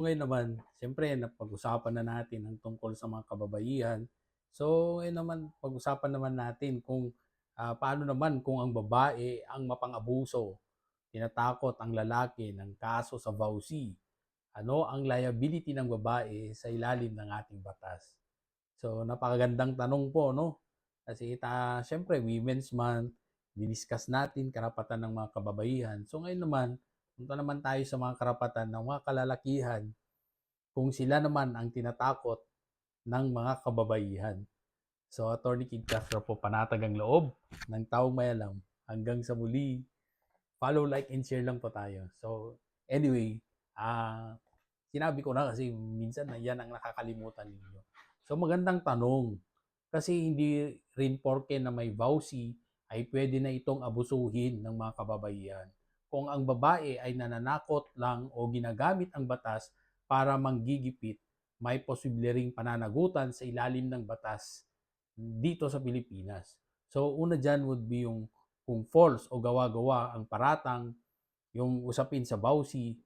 Ngayon naman, siyempre napag-usapan na natin ang tungkol sa mga kababaihan. So, ngayon naman pag-usapan naman natin kung, paano naman kung ang babae ang mapang-abuso, tinatakot ang lalaki ng kaso sa VAUSI. Ano ang liability ng babae sa ilalim ng ating batas? So, napakagandang tanong po, no? Kasi siyempre, Women's Month, diniscuss natin karapatan ng mga kababaihan. So, ngayon naman, punta naman tayo sa mga karapatan ng mga kalalakihan kung sila naman ang tinatakot ng mga kababaihan. So, Attorney Kid Castro po, panatag ang loob ng taong may alam. Hanggang sa muli, follow, like, and share lang po tayo. So, anyway, sinabi ko na kasi minsan na yan ang nakakalimutan ninyo. So, magandang tanong. Kasi hindi rin porke na may vowsy ay pwede na itong abusuhin ng mga kababaihan. Kung ang babae ay nananakot lang o ginagamit ang batas para manggigipit, may posible ring pananagutan sa ilalim ng batas dito sa Pilipinas. So, una dyan would be yung kung false o gawa-gawa ang paratang, yung usapin sa vowsy,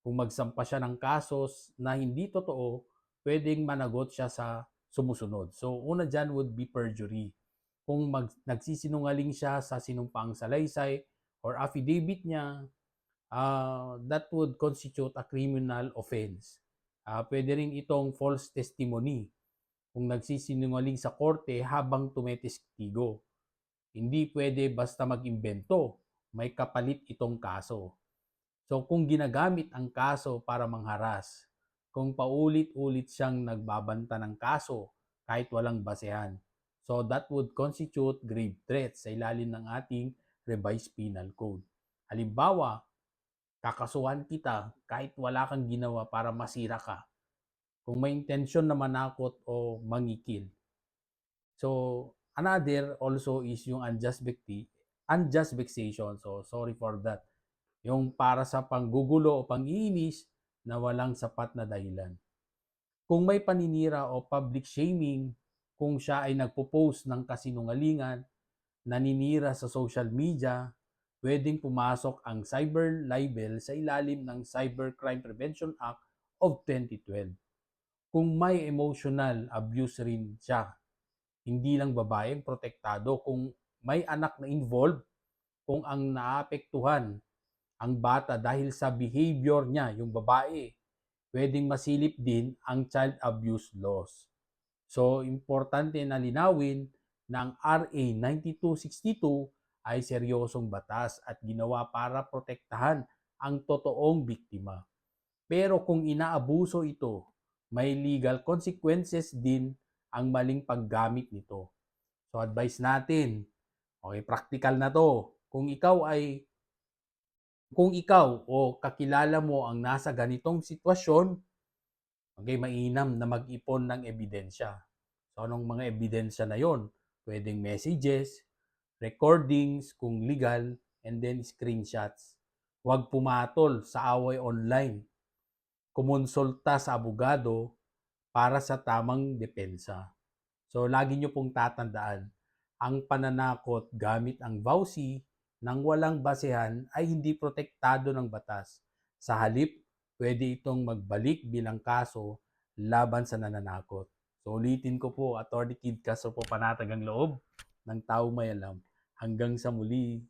kung magsampa siya ng kasos na hindi totoo, pwedeng managot siya sa sumusunod. So, una dyan would be perjury. Kung nagsisinungaling siya sa sinumpaang salaysay or affidavit niya, that would constitute a criminal offense. Pwede rin itong false testimony kung nagsisinungaling sa korte habang tumetestigo. Hindi pwede basta mag-imbento, may kapalit itong kaso. So kung ginagamit ang kaso para mangharas, kung paulit-ulit siyang nagbabanta ng kaso kahit walang basehan, so that would constitute grave threat sa ilalim ng ating revised penal code. Halimbawa, kakasuhan kita kahit wala kang ginawa para masira ka, kung may intensyon na manakot o mangikil. So, another also is yung unjust vexation. So, sorry for that. Yung para sa panggugulo o pang-iinis na walang sapat na dahilan. Kung may paninira o public shaming, kung siya ay nagpo-post ng kasinungalingan, naninira sa social media, pwedeng pumasok ang cyber libel sa ilalim ng Cybercrime Prevention Act of 2012. Kung may emotional abuse rin siya, hindi lang babaeng protektado, kung may anak na involved, kung ang naapektuhan ang bata dahil sa behavior niya, yung babae, pwedeng masilip din ang child abuse laws. So, importante na linawin na ang RA 9262 ay seryosong batas at ginawa para protektahan ang totoong biktima. Pero kung inaabuso ito, may legal consequences din ang maling paggamit nito. So, advice natin, okay, practical na to. Kung ikaw o kakilala mo ang nasa ganitong sitwasyon, okay, mainam na mag-ipon ng ebidensya. So, anong mga ebidensya na yon? Pwedeng messages, recordings kung legal, and then screenshots. Huwag pumatol sa away online. Kumonsulta sa abogado para sa tamang depensa. So, lagi nyo pong tatandaan, ang pananakot gamit ang vowsy nang walang basehan ay hindi protektado ng batas. Sa halip, pwede itong magbalik bilang kaso laban sa nananakot. So, ulitin ko po, Attorney Kid Castro po, panatag ang loob ng tao may alam. Hanggang sa muli.